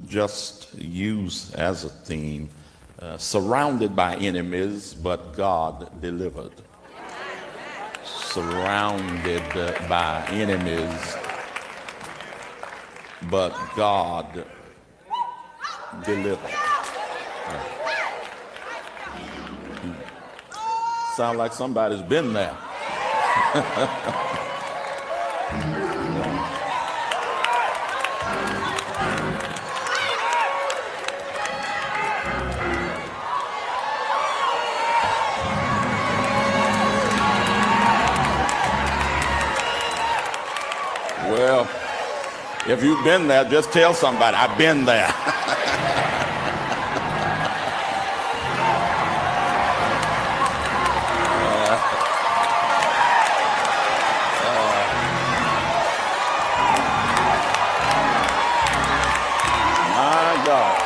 just use as a theme, surrounded by enemies, but God delivered. Surrounded by enemies, but God delivered. Sound like somebody's been there. Well, if you've been there, just tell somebody, I've been there. My God.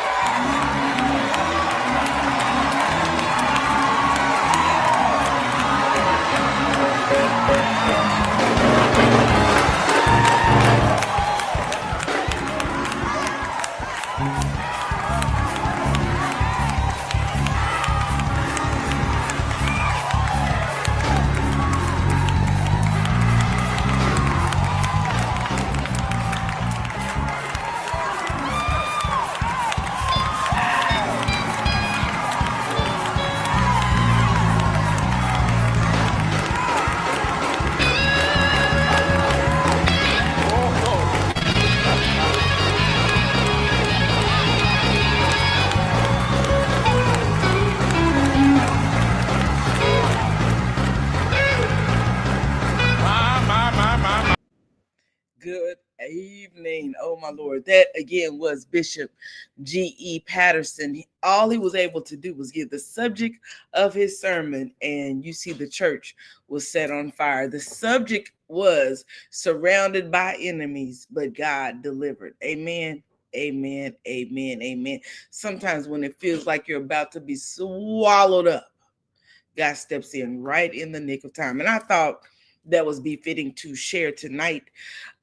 Good evening. Oh, my Lord. That again was Bishop G.E. Patterson. All he was able to do was give the subject of his sermon, and you see the church was set on fire. The subject was surrounded by enemies, but God delivered. Amen. Amen. Amen. Amen. Sometimes when it feels like you're about to be swallowed up, God steps in right in the nick of time. And I thought that was befitting to share tonight,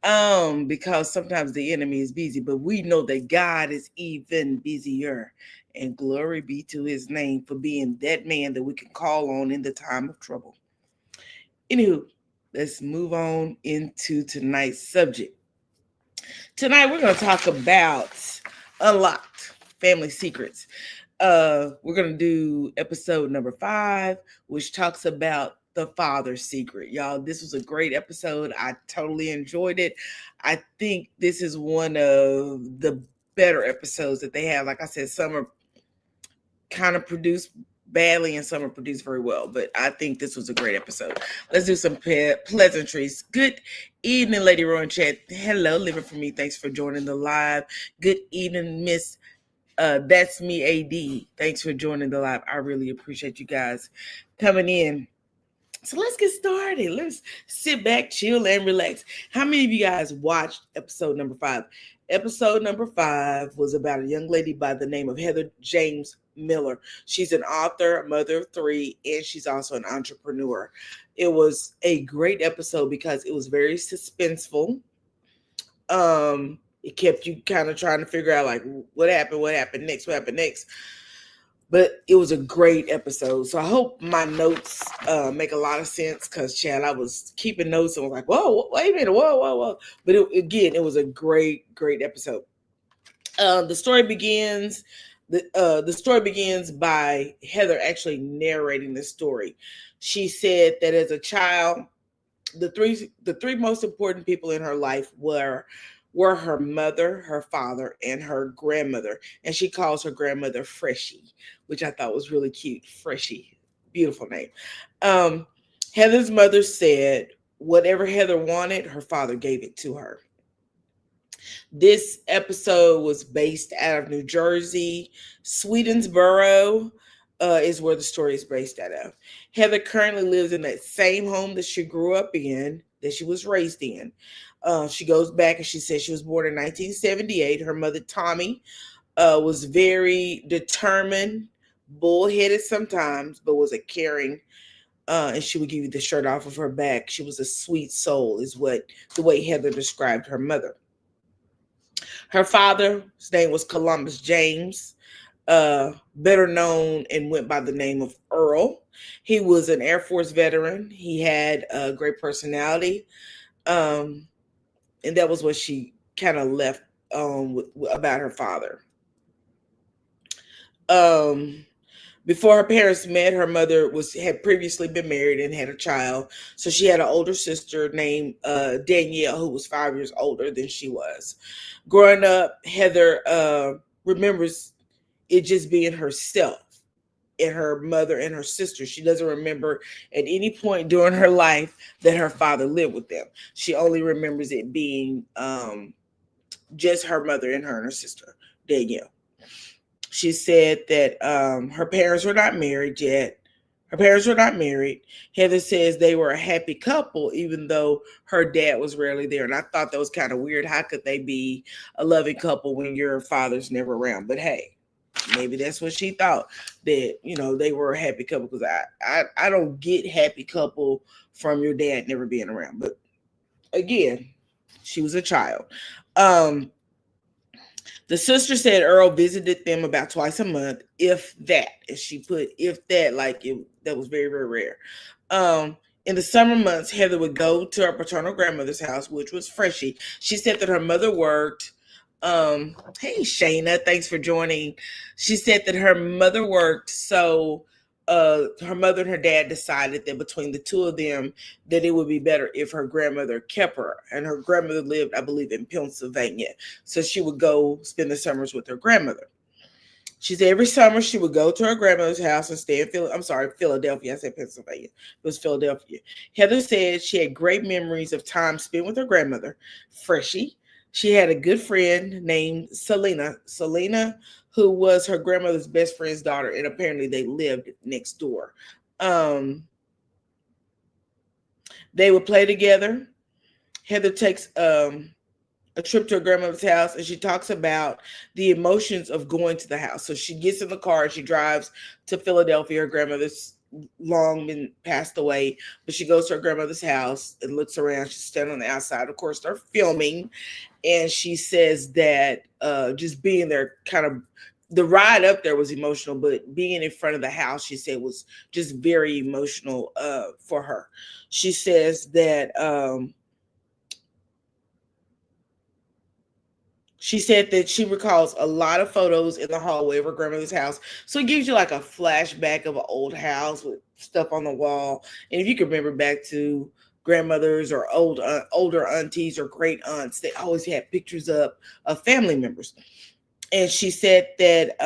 because sometimes the enemy is busy, but we know that God is even busier. And glory be to his name for being that man that we can call on in the time of trouble. Anywho, let's move on into tonight's subject. Tonight we're going to talk about unlocked family secrets. We're going to do episode number 5, which talks about the father's secret. Y'all, this was a great episode. I totally enjoyed it. I think this is one of the better episodes that they have. Like I said, some are kind of produced badly and some are produced very well, but I think this was a great episode. Let's do some pleasantries. Good evening, LadyRo in chat. Hello, living for me. Thanks for joining the live. Good evening, Miss That's Me AD. Thanks for joining the live. I really appreciate you guys coming in. So let's get started. Let's sit back, chill, and relax. How many of you guys watched episode number 5? Episode number 5 was about a young lady by the name of Heather James Miller. She's an author, a mother of 3, and she's also an entrepreneur. It was a great episode because it was very suspenseful. It kept you kind of trying to figure out like what happened next. But it was a great episode. So I hope my notes make a lot of sense because, Chad, I was keeping notes and was like, whoa, wait a minute, whoa. But it was a great episode. The story begins by Heather actually narrating the story. She said that as a child, the three most important people in her life were her mother, her father, and her grandmother. And she calls her grandmother Freshie, which I thought was really cute. Freshie, beautiful name. Heather's mother said whatever Heather wanted, her father gave it to her. This episode was based out of New Jersey. Swedensboro is where the story is based out of. Heather currently lives in that same home that she grew up in, that she was raised in. She goes back and she says she was born in 1978. Her mother, Tommy, was very determined, bullheaded sometimes, but was a caring, and she would give you the shirt off of her back. She was a sweet soul, is the way Heather described her mother. Her father's name was Columbus James, better known and went by the name of Earl. He was an Air Force veteran. He had a great personality. And that was what she kind of left about her father. Before her parents met, her mother had previously been married and had a child. So she had an older sister named Danielle, who was 5 years older than she was. Growing up, Heather remembers it just being herself and her mother and her sister. She doesn't remember at any point during her life that her father lived with them. She only remembers it being just her mother and her sister, Danielle. She said that her parents were not married yet. Her parents were not married. Heather says they were a happy couple, even though her dad was rarely there. And I thought that was kind of weird. How could they be a loving couple when your father's never around? But hey, maybe that's what she thought, that, you know, they were a happy couple, because I don't get happy couple from your dad never being around. But again, she was a child. The sister said Earl visited them about twice a month, if that. And she put if that, like that was very, very rare. In the summer months, Heather would go to her paternal grandmother's house, which was Freshie. She said that her mother worked. Hey Shayna, thanks for joining. She said that her mother worked, so her mother and her dad decided that between the two of them that it would be better if her grandmother kept her. And her grandmother lived, I believe, in Pennsylvania, so she would go spend the summers with her grandmother. She said every summer she would go to her grandmother's house and stay in Philadelphia. I said Pennsylvania. It was Philadelphia. Heather said she had great memories of time spent with her grandmother, Freshie. She had a good friend named Selena, who was her grandmother's best friend's daughter, and apparently they lived next door. They would play together. Heather takes a trip to her grandmother's house, and she talks about the emotions of going to the house. So she gets in the car and she drives to Philadelphia. Her grandmother's long been passed away, but she goes to her grandmother's house and looks around. She's standing on the outside. Of course, they're filming, and she says that just being there, kind of the ride up there was emotional, but being in front of the house, she said, was just very emotional for her. She says that she said that she recalls a lot of photos in the hallway of her grandmother's house. So it gives you like a flashback of an old house with stuff on the wall. And if you can remember back to grandmothers or older aunties or great aunts, they always had pictures of family members. And she said that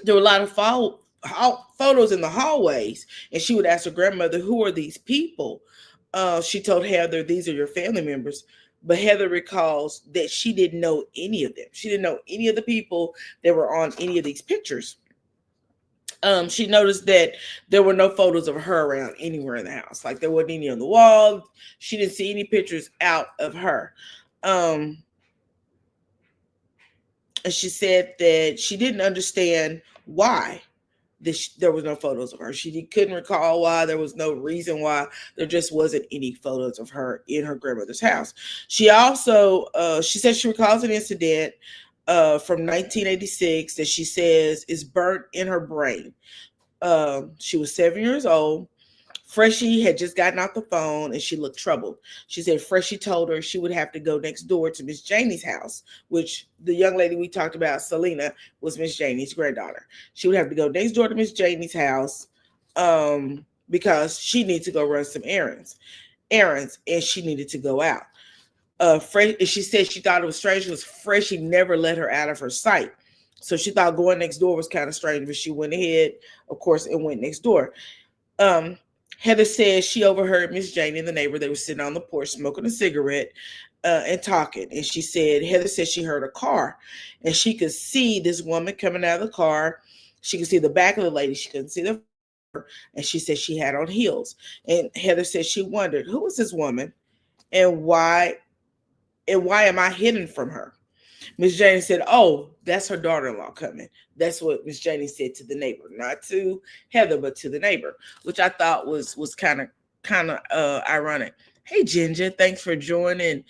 there were a lot of photos in the hallways. And she would ask her grandmother, who are these people? She told Heather, these are your family members. But Heather recalls that she didn't know any of them. She didn't know any of the people that were on any of these pictures. She noticed that there were no photos of her around anywhere in the house. Like there wasn't any on the wall. She didn't see any pictures out of her. And she said that she didn't understand why there was no photos of her. She couldn't recall why. There was no reason why. There just wasn't any photos of her in her grandmother's house. She also, she said she recalls an incident from 1986 that she says is burnt in her brain. She was 7 years old. Freshie had just gotten off the phone and she looked troubled. She said Freshie told her she would have to go next door to Miss Janie's house, which the young lady we talked about, Selena, was Miss Janie's granddaughter. She would have to go next door to Miss Janie's house because she needed to go run some errands, and she needed to go out. She said she thought it was strange because Freshie never let her out of her sight. So she thought going next door was kind of strange, but she went ahead, of course, and went next door. Heather says she overheard Miss Janie and the neighbor. They were sitting on the porch smoking a cigarette and talking. And she said, Heather said she heard a car and she could see this woman coming out of the car. She could see the back of the lady. She couldn't see the front. And she said she had on heels. And Heather said she wondered, who is this woman and why am I hidden from her? Miss Janie said, oh, that's her daughter-in-law coming. That's what Miss Janie said to the neighbor, not to Heather, but to the neighbor, which I thought was kind of ironic. Hey, Ginger, thanks for joining.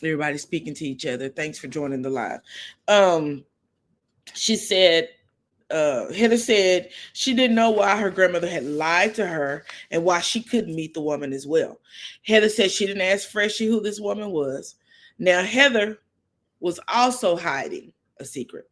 Everybody speaking to each other. Thanks for joining the live. She said, Heather said she didn't know why her grandmother had lied to her and why she couldn't meet the woman as well. Heather said she didn't ask Freshie who this woman was. Now, Heather was also hiding a secret.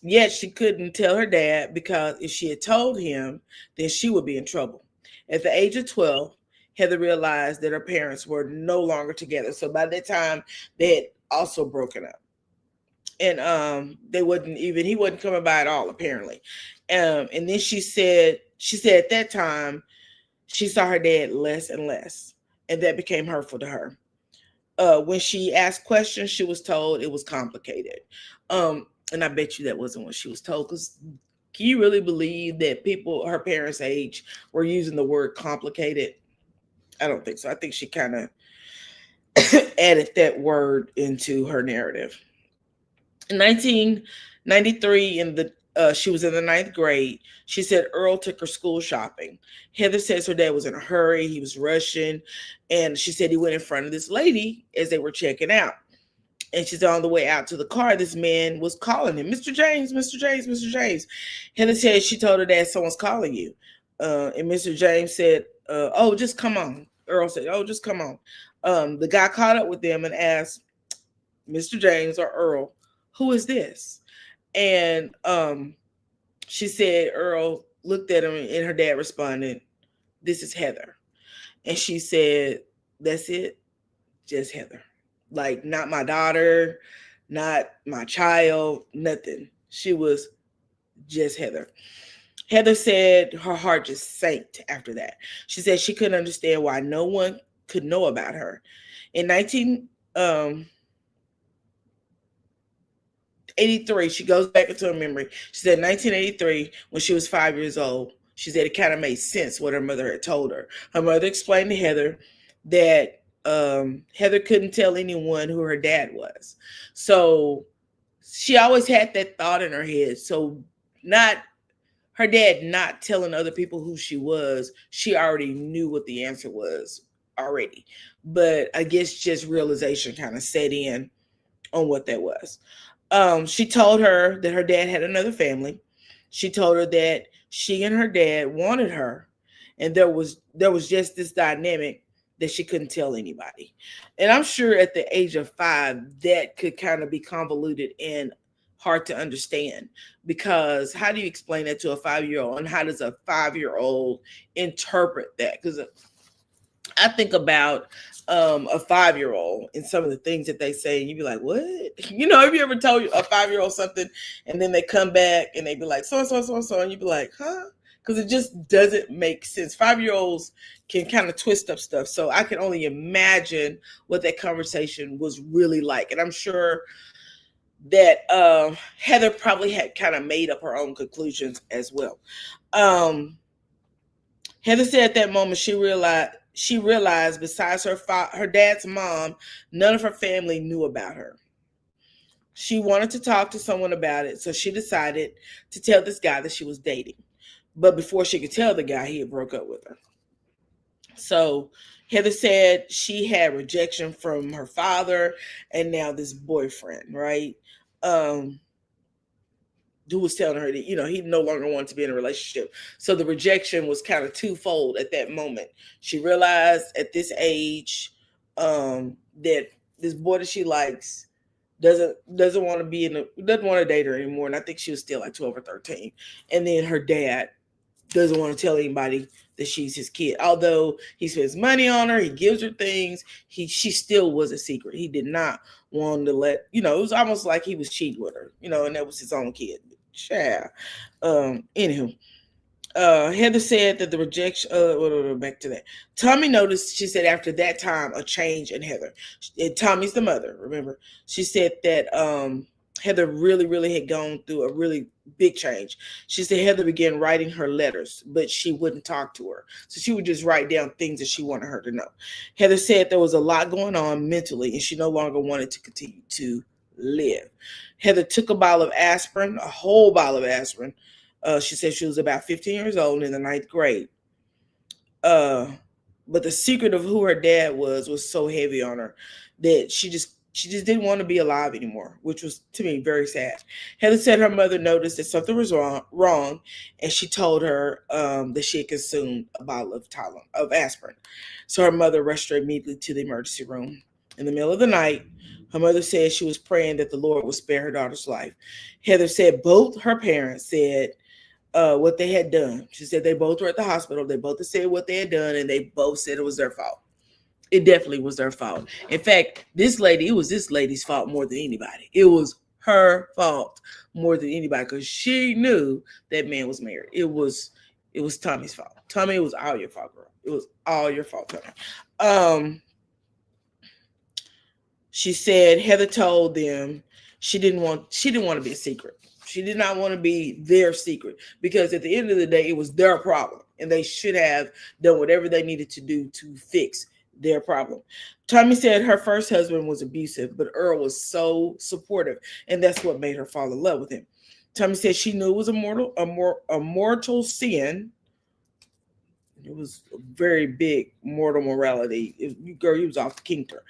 Yet she couldn't tell her dad because if she had told him, then she would be in trouble. At the age of 12, Heather realized that her parents were no longer together. So by that time, they had also broken up. And he wasn't coming by at all, apparently. And then she said at that time, she saw her dad less and less. And that became hurtful to her. When she asked questions, she was told it was complicated. And I bet you that wasn't what she was told. Because can you really believe that people her parents' age were using the word complicated? I don't think so. I think she kind of added that word into her narrative. In 1993, she was in the 9th grade. She said Earl took her school shopping. Heather says her dad was in a hurry. He was rushing. And she said he went in front of this lady as they were checking out. And she's on the way out to the car. This man was calling him, Mr. James, Mr. James, Mr. James. Heather said she told her dad, someone's calling you. And Mr. James said, oh, just come on. Earl said, oh, just come on. The guy caught up with them and asked Mr. James or Earl, who is this? And she said Earl looked at him and her dad responded, this is Heather. And she said, that's it, just Heather. Like, not my daughter, not my child, nothing. She was just Heather. Heather said her heart just sank after that. She said she couldn't understand why no one could know about her. In 1983, she goes back into her memory. She said 1983, when she was 5 years old, she said it kind of made sense what her mother had told her. Her mother explained to Heather that Heather couldn't tell anyone who her dad was. So she always had that thought in her head. So her dad not telling other people who she was, she already knew what the answer was already. But I guess just realization kind of set in on what that was. She told her that her dad had another family. She told her that she and her dad wanted her. And there was just this dynamic that she couldn't tell anybody. And I'm sure at the age of 5, that could kind of be convoluted and hard to understand, because how do you explain that to a 5-year-old, and how does a 5-year-old interpret that? Because I think about a 5-year-old and some of the things that they say, and you'd be like, what? You know, have you ever told a 5-year-old something and then they come back and they be like, so and so, so and so, and you'd be like, huh? Because it just doesn't make sense. 5-year-olds can kind of twist up stuff. So I can only imagine what that conversation was really like. And I'm sure that Heather probably had kind of made up her own conclusions as well. Heather said at that moment she realized besides her dad's mom, none of her family knew about her. She wanted to talk to someone about it, so she decided to tell this guy that she was dating. But before she could tell the guy, he had broke up with her. So Heather said she had rejection from her father and now this boyfriend, right? Who was telling her that, you know, he no longer wanted to be in a relationship. So the rejection was kind of twofold at that moment. She realized at this age that this boy that she likes doesn't want to doesn't want to date her anymore. And I think she was still like 12 or 13. And then her dad doesn't want to tell anybody that she's his kid. Although he spends money on her, he gives her things, she still was a secret. He did not want to let, you know, it was almost like he was cheating with her, you know, and that was his own kid. Child. Anywho, Heather said that the rejection, back to that. Tommy noticed, she said, after that time, a change in Heather. And Tommy's the mother, remember? She said that Heather really, really had gone through a really big change. She said Heather began writing her letters, but she wouldn't talk to her. So she would just write down things that she wanted her to know. Heather said there was a lot going on mentally, and she no longer wanted to continue to live. Heather took a bottle of aspirin, a whole bottle of aspirin. She said she was about 15 years old in the 9th grade. But the secret of who her dad was so heavy on her that she just She just didn't want to be alive anymore, which was to me very sad. Heather said her mother noticed that something was wrong, and she told her that she had consumed a bottle of aspirin. So her mother rushed her immediately to the emergency room. In the middle of the night, her mother said she was praying that the Lord would spare her daughter's life. Heather said both her parents said what they had done. She said they both were at the hospital. They both said what they had done, and they both said it was their fault. It definitely was their fault. In fact, it was this lady's fault more than anybody. It was her fault more than anybody because she knew that man was married. It was Tommy's fault. Tommy, it was all your fault, girl. It was all your fault, Tommy. She said Heather told them she didn't want to be a secret. She did not want to be their secret because at the end of the day, it was their problem, and they should have done whatever they needed to do to fix their problem. Tommy said her first husband was abusive, but Earl was so supportive, and that's what made her fall in love with him. Tommy said she knew it was a mortal sin. It was a very big mortal morality. He was off the kinker.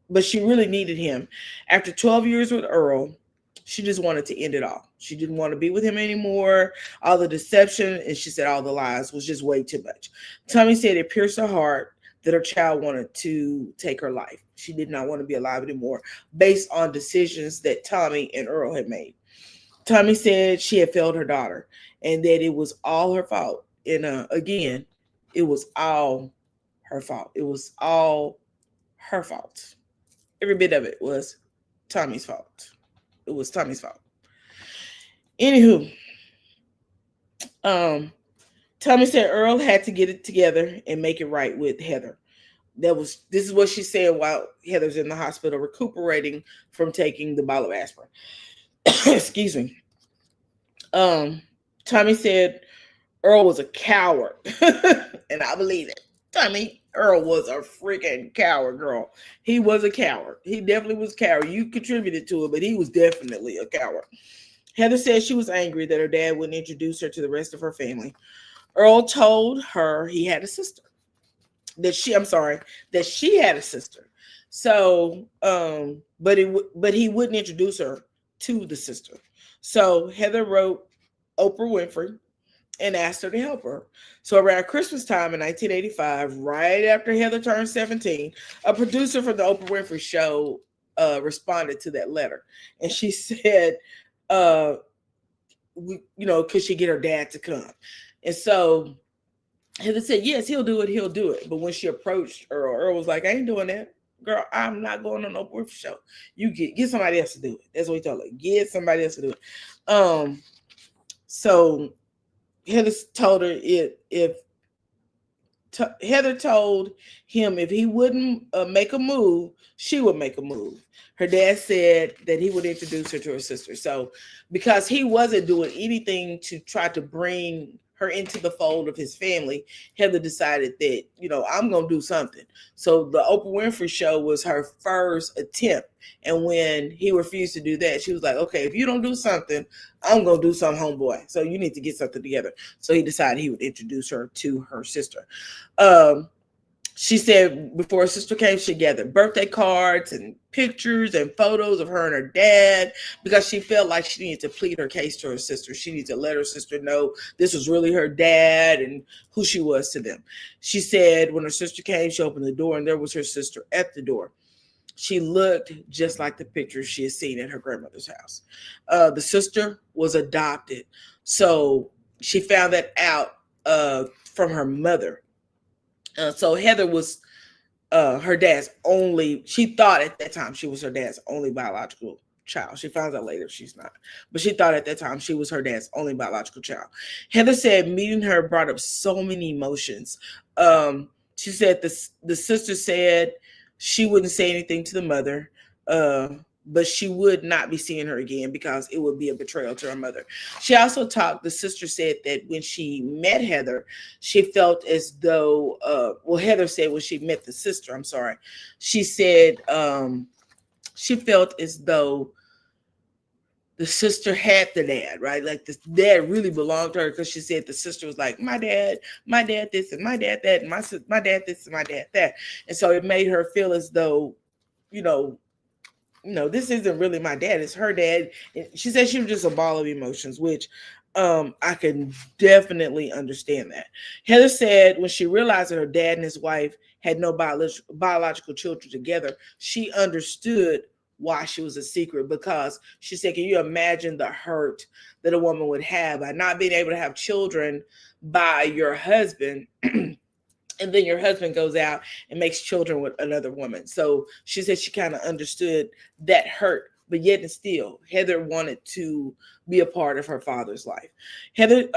But she really needed him. After 12 years with Earl, she just wanted to end it all. She didn't want to be with him anymore. All the deception, and she said all the lies was just way too much. Tommy said it pierced her heart that her child wanted to take her life. She did not want to be alive anymore based on decisions that Tommy and Earl had made. Tommy said she had failed her daughter and that it was all her fault. And again, it was all her fault. It was all her fault. Every bit of it was Tommy's fault. It was Tommy's fault. Anywho, Tommy said Earl had to get it together and make it right with Heather. This is what she said while Heather's in the hospital recuperating from taking the bottle of aspirin. Excuse me. Tommy said Earl was a coward, and I believe it. Earl was a freaking coward, girl. He was a coward. He definitely was a coward. You contributed to it, but he was definitely a coward. Heather said she was angry that her dad wouldn't introduce her to the rest of her family. Earl told her he had a sister. That she had a sister. So, but he wouldn't introduce her to the sister. So Heather wrote Oprah Winfrey and asked her to help her. So around Christmas time in 1985, right after Heather turned 17, a producer from the Oprah Winfrey Show responded to that letter. And she said, could she get her dad to come? And so Heather said, yes, he'll do it. But when she approached Earl was like, I ain't doing that. Girl, I'm not going on no Oprah Show. You get somebody else to do it. That's what he told her. Get somebody else to do it. So Heather told her Heather told him if he wouldn't make a move, she would make a move. Her dad said that he would introduce her to her sister. So because he wasn't doing anything to try to bring her into the fold of his family, Heather decided that, I'm going to do something. So the Oprah Winfrey Show was her first attempt. And when he refused to do that, she was like, okay, if you don't do something, I'm going to do something, homeboy. So you need to get something together. So he decided he would introduce her to her sister. She said before her sister came, she gathered birthday cards and pictures and photos of her and her dad because she felt like she needed to plead her case to her sister. She needed to let her sister know this was really her dad and who she was to them. She said when her sister came, she opened the door and there was her sister at the door. She looked just like the pictures she had seen at her grandmother's house. The sister was adopted. So she found that out from her mother. So Heather was her dad's only, she thought at that time she was her dad's only biological child. She finds out later she's not. But she thought at that time she was her dad's only biological child. Heather said meeting her brought up so many emotions. She said the sister said she wouldn't say anything to the mother, but she would not be seeing her again because it would be a betrayal to her mother. She also the sister said that when she met Heather, she felt as though, Heather said when she met the sister, she said she felt as though the sister had the dad, right? Like the dad really belonged to her because she said the sister was like, my dad this and my dad that, and my dad this and my dad that. And so it made her feel as though this isn't really my dad, it's her dad. She said she was just a ball of emotions, which I can definitely understand that. Heather said when she realized that her dad and his wife had no biological children together, she understood why she was a secret, because she said, can you imagine the hurt that a woman would have by not being able to have children by your husband? And then your husband goes out and makes children with another woman. So she said she kind of understood that hurt, but yet and still, Heather wanted to be a part of her father's life. Heather,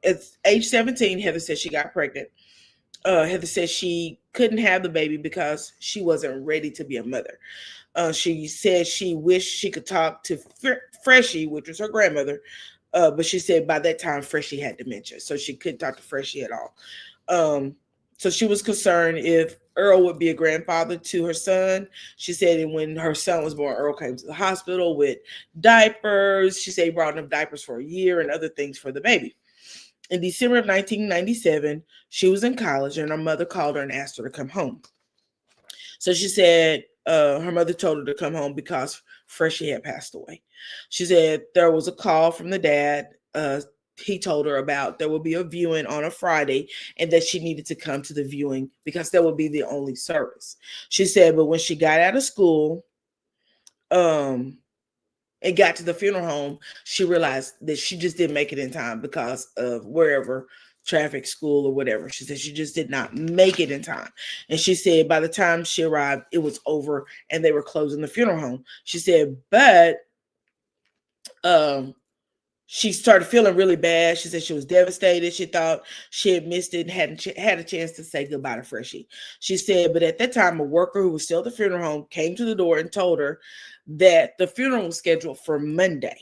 at age 17, Heather said she got pregnant. Heather said she couldn't have the baby because she wasn't ready to be a mother. She said she wished she could talk to Freshie, which was her grandmother, but she said by that time Freshie had dementia, so she couldn't talk to Freshie at all. So she was concerned if Earl would be a grandfather to her son. She said, and when her son was born, Earl came to the hospital with diapers. She said he brought enough diapers for a year and other things for the baby. In December of 1997, she was in college and her mother called her and asked her to come home. So she said her mother told her to come home because Freshie had passed away. She said there was a call from the dad. He told her about there would be a viewing on a Friday and that she needed to come to the viewing because that would be the only service. She said, but when she got out of school and got to the funeral home, she realized that she just didn't make it in time because of wherever, traffic, school, or whatever. She said she just did not make it in time. And she said by the time she arrived, it was over and they were closing the funeral home. She said, but she started feeling really bad. She said she was devastated. She thought she had missed it and hadn't had a chance to say goodbye to Freshie. She said, but at that time, a worker who was still at the funeral home came to the door and told her that the funeral was scheduled for Monday.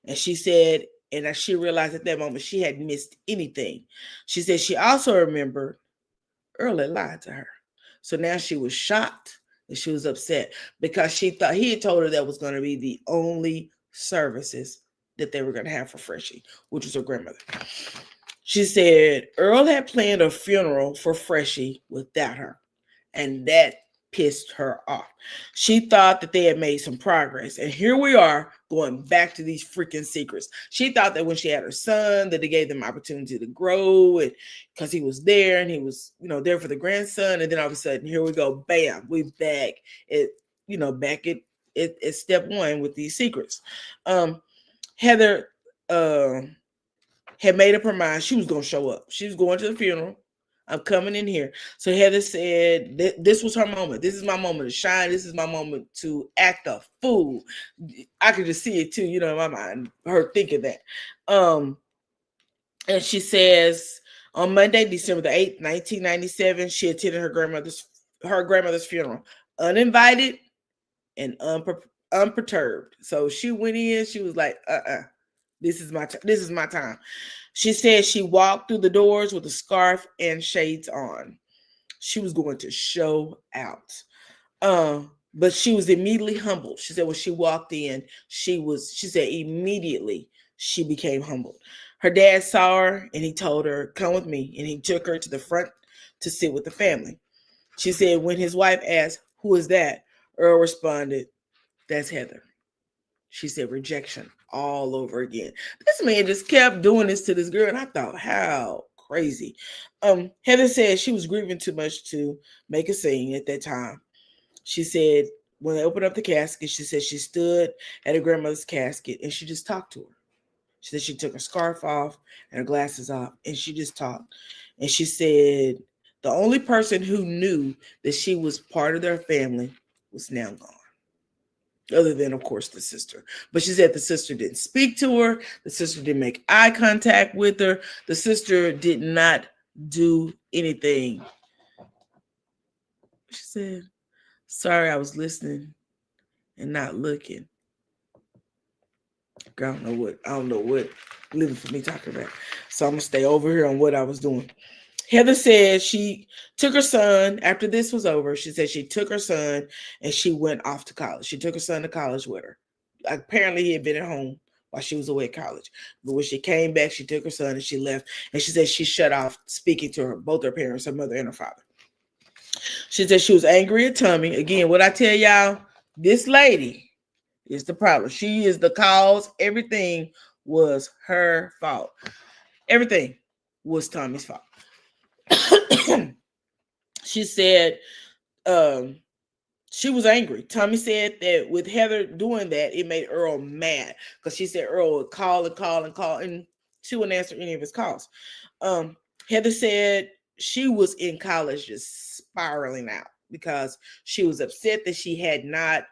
And she said, and as she realized at that moment, she hadn't missed anything. She said she also remembered Earl had lied to her. So now she was shocked and she was upset because she thought he had told her that was going to be the only services that they were going to have for Freshie, which was her grandmother. She said Earl had planned a funeral for Freshie without her, and that pissed her off. She thought that they had made some progress, and here we are going back to these freaking secrets. She thought that when she had her son, that they gave them opportunity to grow, and because he was there and he was, there for the grandson, and then all of a sudden, here we go, bam, we back at step one with these secrets. Heather had made up her mind she was going to show up. She was going to the funeral. I'm coming in here. So Heather said this was her moment. This is my moment to shine. This is my moment to act a fool. I could just see it too, in my mind, her thinking that. And she says on Monday, December the 8th, 1997, she attended her grandmother's funeral, uninvited and unperturbed. So she went in, she was like, this is my time. She said she walked through the doors with a scarf and shades on. She was going to show out. But she was immediately humbled. She said when she walked in, she said immediately she became humbled. Her dad saw her and he told her, come with me. And he took her to the front to sit with the family. She said when his wife asked, who is that? Earl responded, that's Heather. She said rejection all over again. This man just kept doing this to this girl, and I thought, how crazy. Heather said she was grieving too much to make a scene at that time. She said when they opened up the casket, she said she stood at her grandmother's casket and she just talked to her. She said she took her scarf off and her glasses off and she just talked. And she said the only person who knew that she was part of their family was now gone. Other than, of course, the sister. But she said the sister didn't speak to her. The sister didn't make eye contact with her. The sister did not do anything. She said, sorry, I was listening and not looking. Girl, I don't know what living for me talking about. So I'm going to stay over here on what I was doing. Heather said she took her son after this was over. She said she took her son and she went off to college. She took her son to college with her. Apparently, he had been at home while she was away at college. But when she came back, she took her son and she left. And she said she shut off speaking to both her parents, her mother and her father. She said she was angry at Tommy. Again, what I tell y'all, this lady is the problem. She is the cause. Everything was her fault. Everything was Tommy's fault. She said um, she was angry. Tommy said that with Heather doing that, it made Earl mad because she said Earl would call and call and call, and she wouldn't answer any of his calls. Um, Heather said she was in college just spiraling out because she was upset that she had not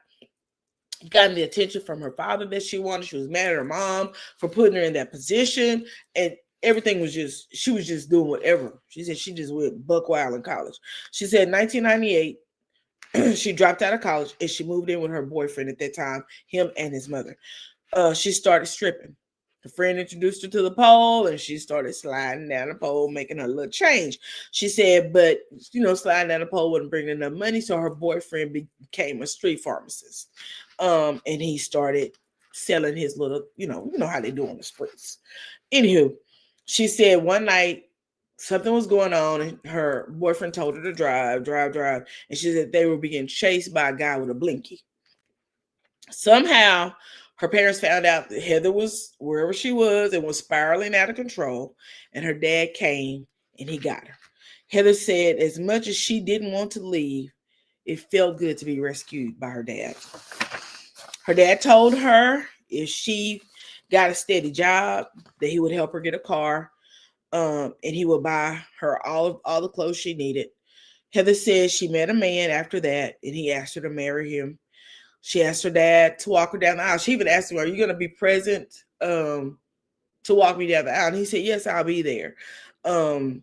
gotten the attention from her father that she wanted. She was mad at her mom for putting her in that position, and everything was just, she was just doing whatever. She said she just went buck wild in college. She said 1998 she dropped out of college and she moved in with her boyfriend at that time, him and his mother. She started stripping. The friend introduced her to the pole and she started sliding down the pole, making her little change. She said, but sliding down the pole wouldn't bring enough money, so her boyfriend became a street pharmacist. And he started selling his little, you know how they do on the streets. Anywho, she said one night something was going on and her boyfriend told her to drive. And she said they were being chased by a guy with a blinky. Somehow her parents found out that Heather was wherever she was and was spiraling out of control, and her dad came and he got her. Heather said as much as she didn't want to leave, it felt good to be rescued by her dad. Her dad told her if she got a steady job that he would help her get a car, and he would buy her all the clothes she needed. Heather said she met a man after that and he asked her to marry him. She asked her dad to walk her down the aisle. She even asked him, are you going to be present to walk me down the aisle? And he said, yes, I'll be there. And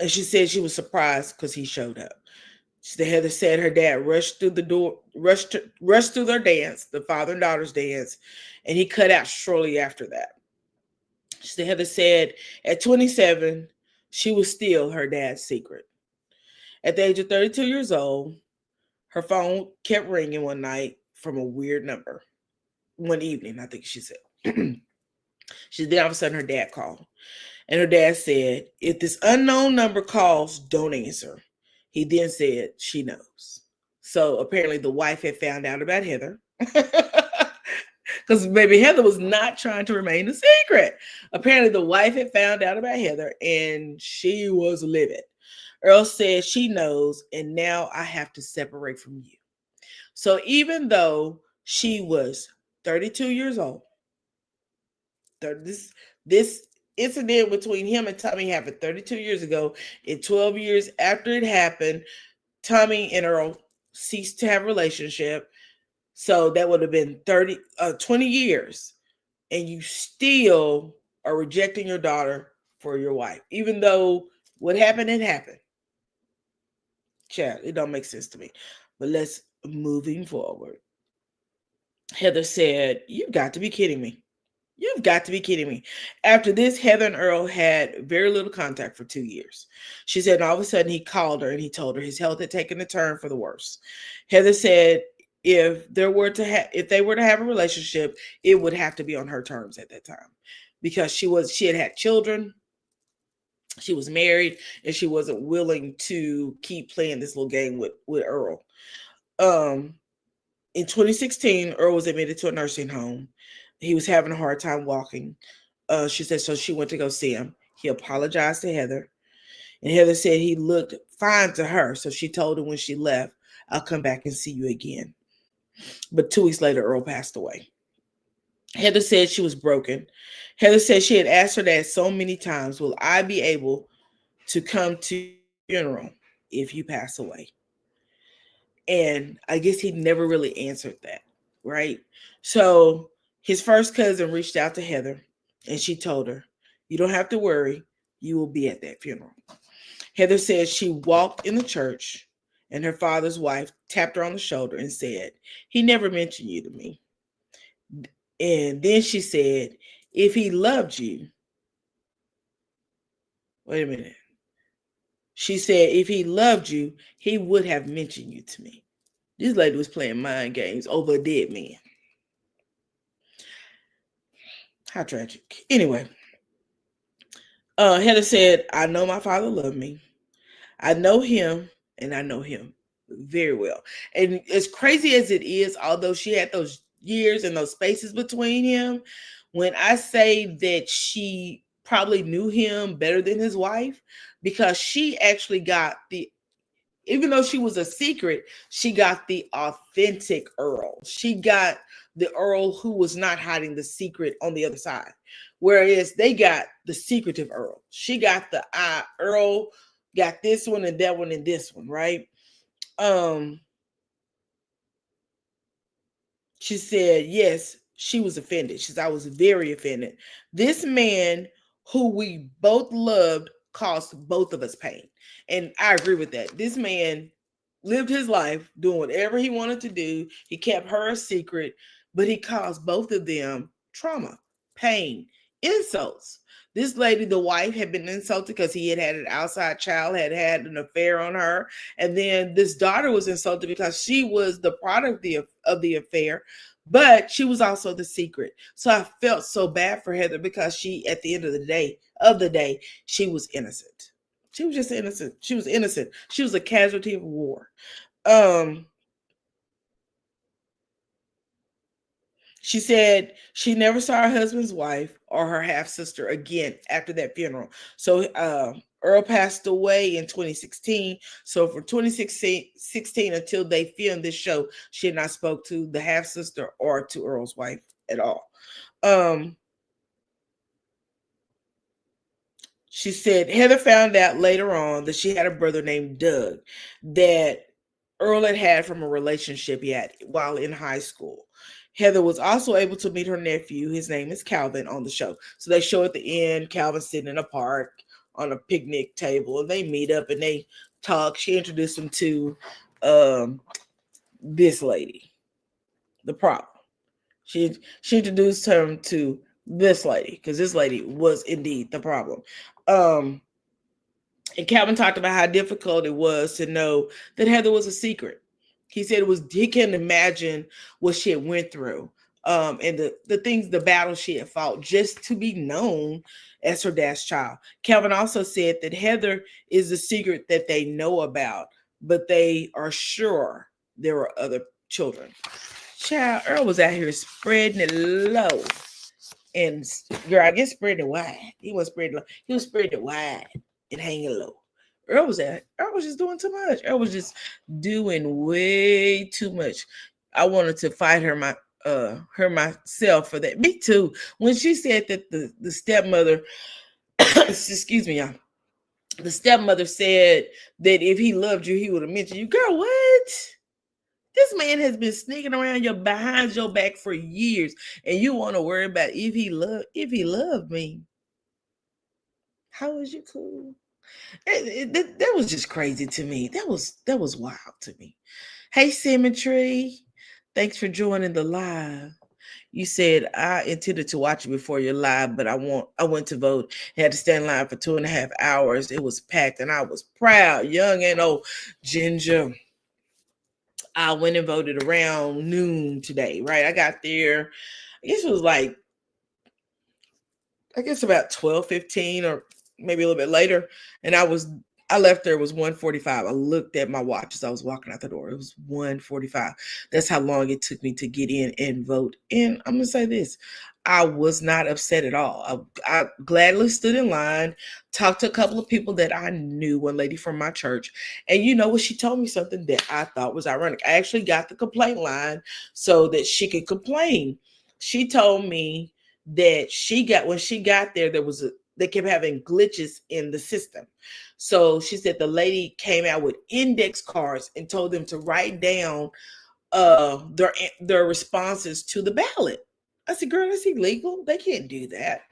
she said she was surprised because he showed up. Heather said her dad rushed through the door, rushed through their dance, the father and daughter's dance, and he cut out shortly after that. Heather said at 27, she was still her dad's secret. At the age of 32 years old, her phone kept ringing one night from a weird number. One evening, I think she said. Then all of a sudden her dad called. And her dad said, if this unknown number calls, don't answer. He then said, she knows. So apparently the wife had found out about Heather. Because baby Heather was not trying to remain a secret. Apparently the wife had found out about Heather and she was livid. Earl said she knows, and now I have to separate from you. So even though she was 32 years old, this incident between him and Tommy happened 32 years ago. And 12 years after it happened, Tommy and Earl ceased to have a relationship. So that would have been 20 years. And you still are rejecting your daughter for your wife. Even though what happened, it happened. Child, it don't make sense to me. But let's moving forward. Heather said, you've got to be kidding me. You've got to be kidding me. After this, Heather and Earl had very little contact for 2 years. She said, all of a sudden he called her and he told her his health had taken a turn for the worse. Heather said if they were to have a relationship, it would have to be on her terms at that time because she had children. She was married and she wasn't willing to keep playing this little game with Earl. In 2016, Earl was admitted to a nursing home. He was having a hard time walking. She said, so she went to go see him. He apologized to Heather. And Heather said he looked fine to her. So she told him when she left, I'll come back and see you again. But 2 weeks later, Earl passed away. Heather said she was broken. Heather said she had asked her dad so many times, will I be able to come to your funeral if you pass away? And I guess he never really answered that, right? So his first cousin reached out to Heather and she told her, you don't have to worry, you will be at that funeral. Heather said she walked in the church and her father's wife tapped her on the shoulder and said, he never mentioned you to me. And then she said, if he loved you, wait a minute. She said, if he loved you, he would have mentioned you to me. This lady was playing mind games over a dead man. How tragic. Anyway, Heather said, I know my father loved me. I know him, and I know him very well. And as crazy as it is, although she had those years and those spaces between him, when I say that she probably knew him better than his wife, because she actually got the, even though she was a secret, she got the authentic Earl. She got the Earl who was not hiding the secret on the other side. Whereas they got the secretive Earl. She got the Earl got this one and that one and this one, right? She said, yes, she was offended. She said, I was very offended. This man who we both loved caused both of us pain. And I agree with that. This man lived his life doing whatever he wanted to do. He kept her a secret, but he caused both of them trauma, pain, insults. This lady, the wife, had been insulted because he had an outside child, had an affair on her. And then this daughter was insulted because she was the product of the affair, but she was also the secret. So I felt so bad for Heather because she, at the end of the day, she was innocent. She was just innocent. She was innocent. She was a casualty of war. She said she never saw her husband's wife or her half sister again after that funeral. So Earl passed away in 2016. So from 2016 until they filmed this show, she had not spoke to the half sister or to Earl's wife at all. She said Heather found out later on that she had a brother named Doug that Earl had from a relationship he had while in high school. Heather was also able to meet her nephew. His name is Calvin on the show. So they show at the end Calvin sitting in a park on a picnic table, and they meet up and they talk. She introduced him to this lady, the problem. She introduced him to this lady because this lady was indeed the problem. And Calvin talked about how difficult it was to know that Heather was a secret. He said he couldn't imagine what she had went through, and the things, the battles she had fought just to be known as her dad's child. Calvin also said that Heather is the secret that they know about, but they are sure there are other children. Child, Earl was out here spreading it low. And girl, I guess spreading it wide. He was spreading low. He was spreading it wide and hanging low. Earl was just doing too much. Earl was just doing way too much. I wanted to fight her myself for that. Me too. When she said that the stepmother, excuse me, y'all. The stepmother said that if he loved you, he would have mentioned you. Girl, what? This man has been sneaking around behind your back for years, and you want to worry about if he loved me. How is you cool? That was just crazy to me. That was wild to me. Hey, Symmetry, thanks for joining the live. You said I intended to watch it before your live, but I went to vote. I had to stand in line for 2.5 hours. It was packed, and I was proud, young and old. Ginger. I went and voted around noon today, right? I got there, I guess it was like, about 12:15 or maybe a little bit later. And I left there, it was 1:45. I looked at my watch as I was walking out the door. It was 1:45. That's how long it took me to get in and vote. And I'm going to say this. I was not upset at all. I gladly stood in line, talked to a couple of people that I knew, one lady from my church. And you know what? She told me something that I thought was ironic. I actually got the complaint line so that she could complain. She told me that when she got there, they kept having glitches in the system. So she said the lady came out with index cards and told them to write down their responses to the ballot. I said, girl, that's illegal. They can't do that.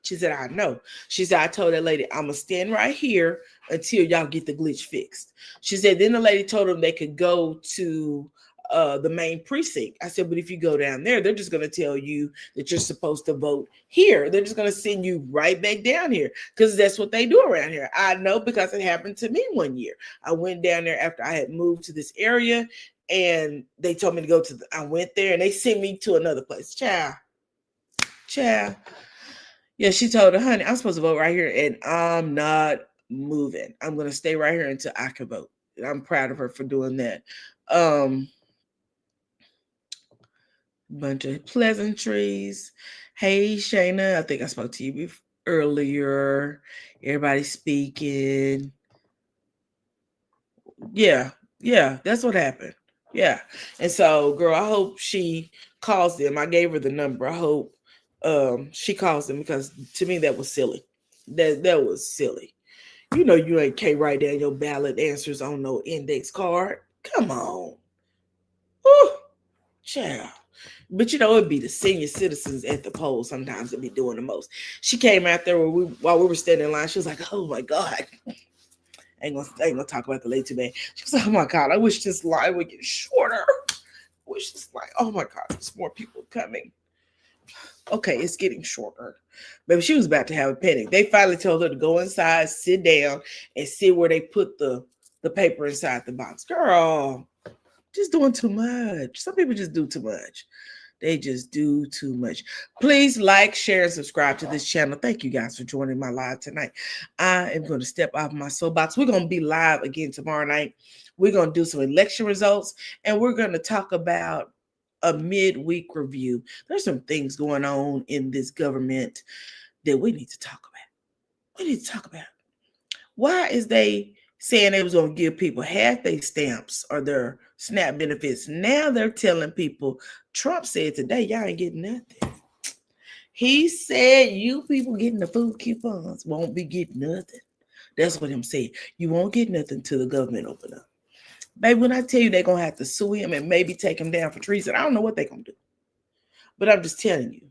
She said, I know. She said, I told that lady, I'm going to stand right here until y'all get the glitch fixed. She said, then the lady told them they could go to the main precinct. I said, but if you go down there, they're just going to tell you that you're supposed to vote here. They're just going to send you right back down here because that's what they do around here. I know because it happened to me one year. I went down there after I had moved to this area, and they told me to go I went there and they sent me to another place. Child. Yeah, she told her, honey, I'm supposed to vote right here, and I'm not moving. I'm going to stay right here until I can vote. I'm proud of her for doing that. Bunch of pleasantries. Hey, Shayna, I think I spoke to you earlier. Everybody speaking. Yeah, that's what happened. Yeah. And so, girl, I hope she calls them. I gave her the number. I hope she calls them, because to me that was silly. That was silly. You know you can't write down your ballot answers on no index card. Come on. Whew, child. But it'd be the senior citizens at the polls sometimes that be doing the most. She came out there while we were standing in line. She was like, "Oh my God." I ain't gonna talk about the lady today. She was like, "Oh my God, I wish this line would get shorter. I wish this line, oh my God, there's more people coming." Okay, it's getting shorter. But she was about to have a panic. They finally told her to go inside, sit down, and see where they put the paper inside the box. Girl, just doing too much. Some people just do too much. They just do too much. Please like, share, and subscribe to this channel. Thank you guys for joining my live tonight. I am going to step off my soapbox. We're going to be live again tomorrow night. We're going to do some election results, and we're going to talk about a midweek review. There's some things going on in this government that we need to talk about. We need to talk about. Why is they saying they was going to give people half their stamps or their SNAP benefits? Now they're telling people, Trump said today, y'all ain't getting nothing. He said you people getting the food coupons won't be getting nothing. That's what him said. You won't get nothing till the government open up. Baby, when I tell you they're going to have to sue him and maybe take him down for treason, I don't know what they're going to do. But I'm just telling you,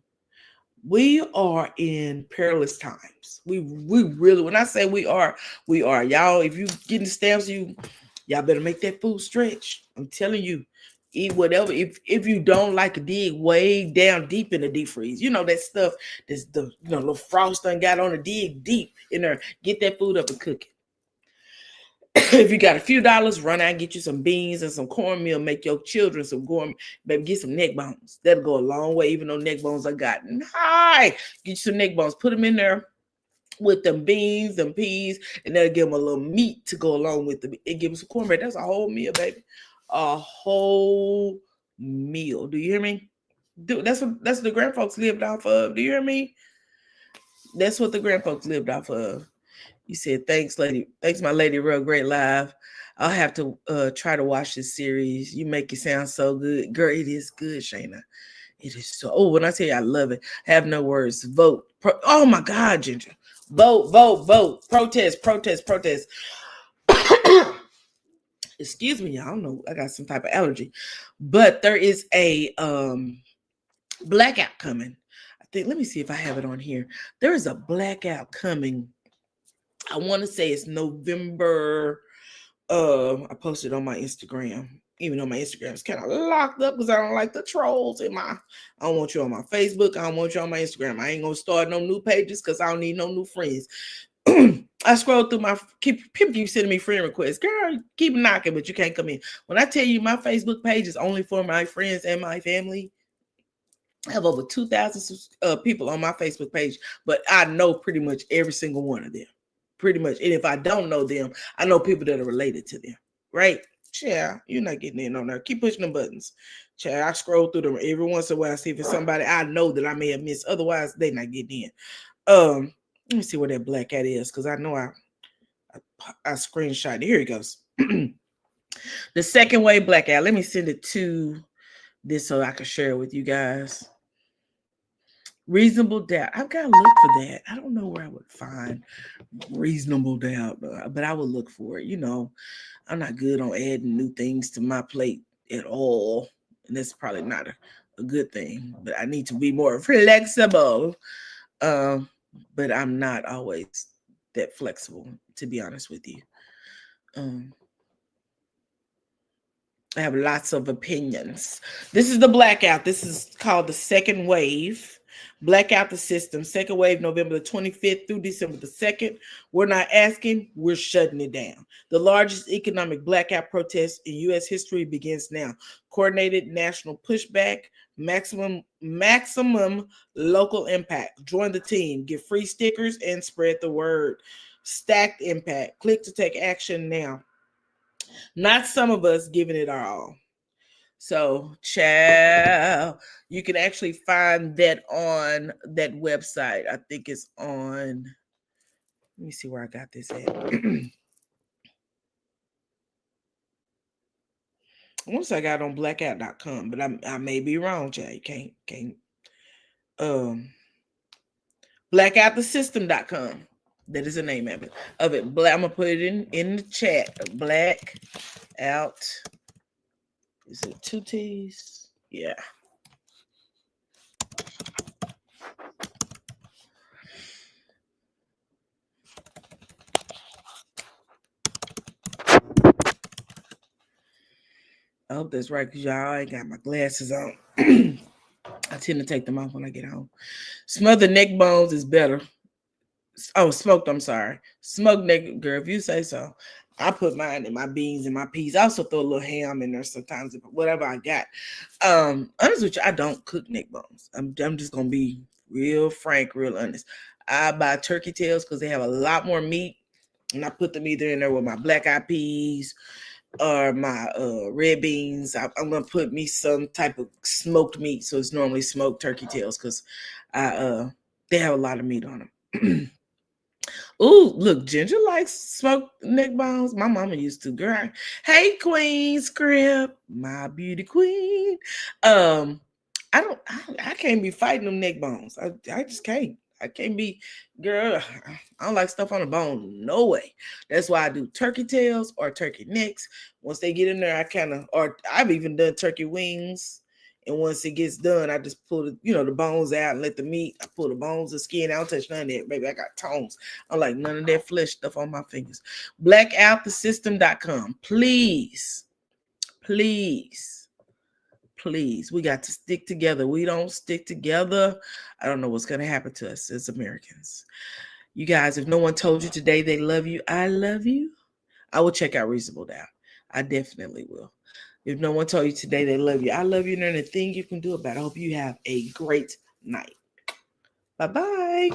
we are in perilous times. We really, when I say we are. Y'all, if you getting stamps, y'all better make that food stretch. I'm telling you, eat whatever. If you don't like to dig way down deep in the deep freeze, that stuff that's the little frost done got on the dig deep in there. Get that food up and cook it. If you got a few dollars, run out and get you some beans and some cornmeal. Make your children some gourmet. Baby, get some neck bones. That'll go a long way, even though neck bones are gotten high. Get you some neck bones. Put them in there with them beans and peas, and that'll give them a little meat to go along with them. It gives them some cornbread. That's a whole meal, baby. A whole meal. Do you hear me? That's what the grandfolks lived off of. Do you hear me? That's what the grandfolks lived off of. You said, thanks, lady. Thanks, my LadyRo. Great live. I'll have to try to watch this series. You make it sound so good. Girl, it is good, Shayna. It is so. Oh, when I tell you I love it, have no words. Vote. Oh, my God, Ginger. Vote, vote, vote. Protest, protest, protest. Excuse me, y'all. I don't know. I got some type of allergy. But there is a blackout coming. I think, let me see if I have it on here. There is a blackout coming. I want to say it's November. I posted on my Instagram. Even though my Instagram is kind of locked up because I don't like the trolls I don't want you on my Facebook. I don't want you on my Instagram. I ain't gonna start no new pages because I don't need no new friends. I scroll through people keep sending me friend requests. Girl, keep knocking, but you can't come in. When I tell you my Facebook page is only for my friends and my family, I have over 2,000 people on my Facebook page, but I know pretty much every single one of them. Pretty much. And if I don't know them, I know people that are related to them. Right? Yeah, you're not getting in on there. Keep pushing the buttons. Child, I scroll through them every once in a while, see if it's somebody I know that I may have missed. Otherwise, they're not getting in. Let me see where that black cat is, because I know I screenshot it. Here it goes. The second wave blackout. Let me send it to this so I can share it with you guys. Reasonable doubt. I've got to look for that. I don't know where I would find reasonable doubt, but I will look for it. I'm not good on adding new things to my plate at all. And that's probably not a good thing, but I need to be more flexible. But I'm not always that flexible, to be honest with you. I have lots of opinions. This is the blackout. This is called the second wave. Blackout the system. Second wave, November the 25th through December the 2nd. We're not asking, we're shutting it down. The largest economic blackout protest in U.S. history begins now. Coordinated national pushback, maximum local impact. Join the team, get free stickers, and spread the word. Stacked impact. Click to take action now. Not some of us giving it our all. So, child, you can actually find that on that website. I think it's on, let me see where I got this at. Once I got on blackout.com, but I may be wrong, child. You can't blackoutthesystem.com. That is the name of it. I'm gonna put it in the chat. Black out. Is it 2 T's? Yeah. I hope that's right, because y'all ain't got my glasses on. I tend to take them off when I get home. Smothered neck bones is better. Oh, smoked, I'm sorry. Smoked neck, girl, if you say so. I put mine in my beans and my peas. I also throw a little ham in there sometimes, whatever I got. Honest with you, I don't cook neck bones. I'm just gonna be real frank, real honest. I buy turkey tails because they have a lot more meat, and I put them either in there with my black eyed peas or my red beans. I'm gonna put me some type of smoked meat, so it's normally smoked turkey tails because they have a lot of meat on them. Ooh, look, Ginger likes smoked neck bones. My mama used to, girl. Hey, Queen Script, my beauty queen. I can't be fighting them neck bones. I just can't. I can't be, girl. I don't like stuff on the bone. No way. That's why I do turkey tails or turkey necks. Once they get in there, or I've even done turkey wings. And once it gets done, I just pull the bones out and let the meat. I pull the bones and skin. I don't touch none of that. Baby, I got tones. I don't like none of that flesh stuff on my fingers. Blackoutthesystem.com. Please, we got to stick together. We don't stick together, I don't know what's going to happen to us as Americans. You guys, if no one told you today they love you, I love you, I will check out Reasonable Doubt. I definitely will. If no one told you today they love you, I love you, and there's nothing you can do about it. I hope you have a great night. Bye-bye.